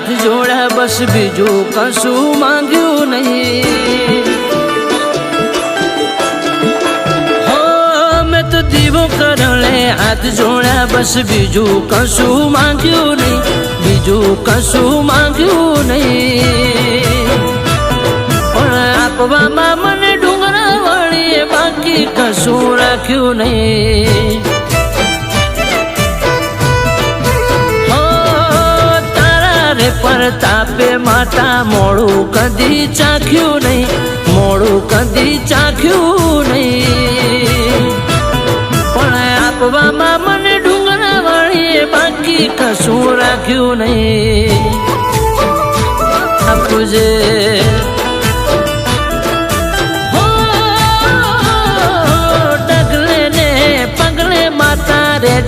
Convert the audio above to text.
हाथ जोड़ा बस बीजू कशु मांग्यू नहीं। हो मैं तो दीवो करले हाथ जोड़ा बस बीजू कशु मांग्यू नहीं, बीजू कशु मांग्यू नहीं। पण आपवामां मने डूंगरा वाळीए बाकी कशु राख्यू नहीं। परतापे माता मोड़ू कदी चाख्यू नहीं, मोड़ू कदी चाख्यू नहीं। पण आपवामां मने डूंगरा वाळीए बाकी कशुं राख्यू नहीं। आपजे हो डगले ने पगले माता रे।